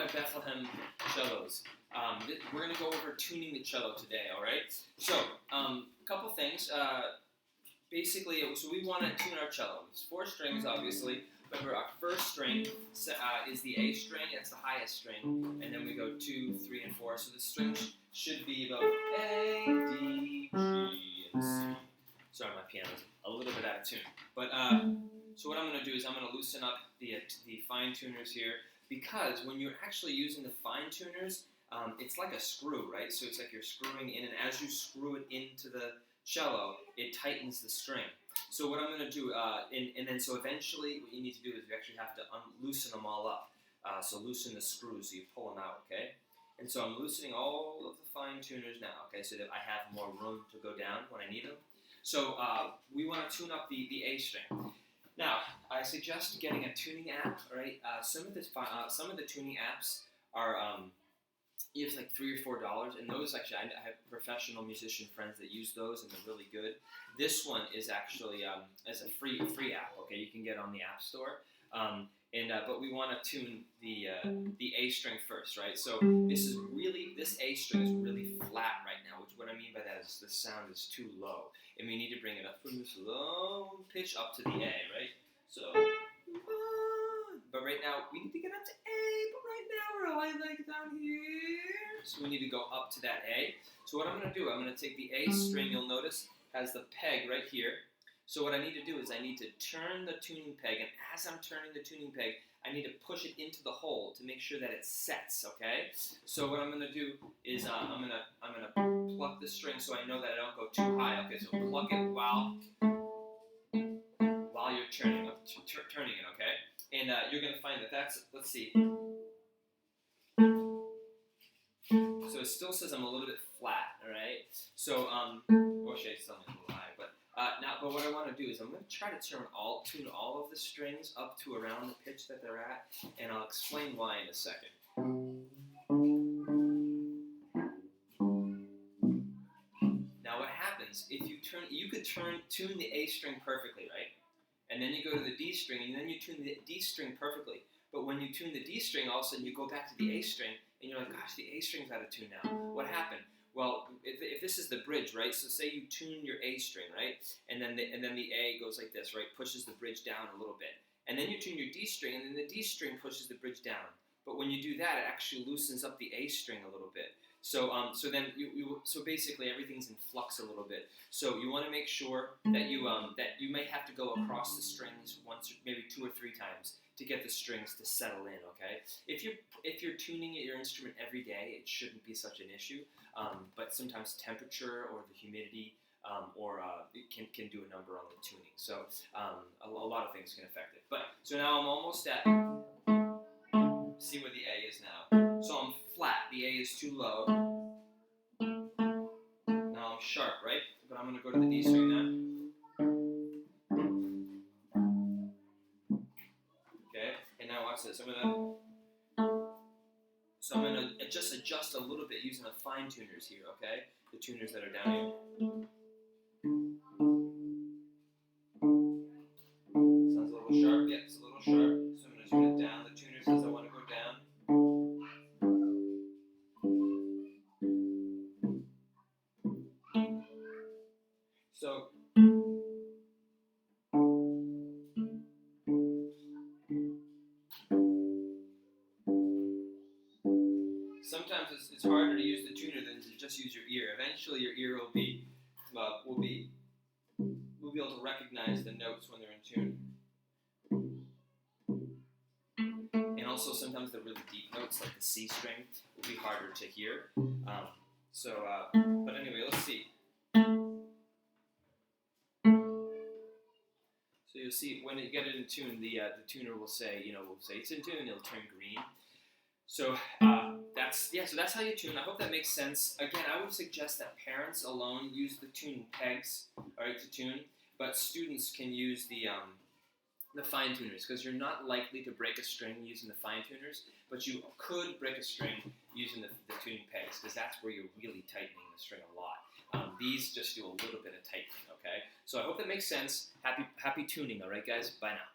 my Bethlehem cellos. We're going to go over tuning the cello today, all right? So, a couple things. Basically, so we want to tune our cello. It's 4 strings, obviously. Remember, our first string is the A string. It's the highest string. And then we go 2, 3, and 4. So the strings should be about A, D, G, and C. Sorry, my piano's a little bit out of tune. But so what I'm going to do is I'm going to loosen up the fine tuners here, because when you're actually using the fine tuners, it's like a screw, right? So it's like you're screwing in, and as you screw it into the cello, it tightens the string. So what I'm going to do, and then so eventually what you need to do is you actually have to loosen them all up. So loosen the screws, so you pull them out, okay? And so I'm loosening all of the fine tuners now, okay, so that I have more room to go down when I need them. So we want to tune up the A string. Now, I suggest getting a tuning app, right? Some of the tuning apps are it's like $3 or $4, and those actually, I have professional musician friends that use those, and they're really good. This one is actually as a free app. Okay, you can get on the App Store. But we want to tune the A string first, right? So this A string is really flat right now, which what I mean by that is the sound is too low, and we need to bring it up from this low pitch up to the A, right? So, but right now we need to get up to A, but right now we're all like down here, so we need to go up to that A. So what I'm going to do, I'm going to take the A string. You'll notice has the peg right here. So what I need to do is I need to turn the tuning peg, and as I'm turning the tuning peg, I need to push it into the hole to make sure that it sets, okay? So what I'm going to do is I'm going to pluck the string so I know that I don't go too high, okay? So pluck it while you're turning it, okay? And you're going to find that that's, let's see. So it still says I'm a little bit flat, all right? So, or should I tell me a little high, but but what I want to do is I'm going to try to tune all of the strings up to around the pitch that they're at, and I'll explain why in a second. Now what happens, if you could tune the A string perfectly, right? And then you go to the D string, and then you tune the D string perfectly. But when you tune the D string, all of a sudden you go back to the A string, and you're like, gosh, the A string's out of tune now. What happened? Well, if this is the bridge, right? So say you tune your A string, right? And then the A goes like this, right? Pushes the bridge down a little bit. And then you tune your D string, and then the D string pushes the bridge down. But when you do that, it actually loosens up the A string a little bit. So so basically everything's in flux a little bit. So you want to make sure that you may have to go across the strings once, maybe 2 or 3 times to get the strings to settle in. Okay, if you're tuning your instrument every day, it shouldn't be such an issue. But sometimes temperature or the humidity it can do a number on the tuning. So a lot of things can affect it. But so now I'm almost at. See where the A is now. So I'm flat. The A is too low. Now I'm sharp, right? But I'm going to go to the D string now. Okay, and now watch this. I'm going to just adjust a little bit using the fine tuners here, okay? The tuners that are down here. Sounds a little sharp. Yeah, it's a little sharp. So I'm going to tune it down. The tuner says I want to go down. So sometimes it's harder to use the tuner than to just use your ear. Eventually, your ear will be able to recognize the notes when they're in tune. And also, sometimes the really deep notes, like the C string, will be harder to hear. But anyway, let's see. So you'll see when you get it in tune, the tuner will say, it's in tune. It'll turn green. So that's how you tune. I hope that makes sense. Again, I would suggest that parents alone use the tuning pegs, all right, to tune, but students can use the fine tuners, because you're not likely to break a string using the fine tuners, but you could break a string using the tuning pegs, because that's where you're really tightening the string a lot. These just do a little bit of tightening, okay? So I hope that makes sense. Happy tuning, all right, guys? Bye now.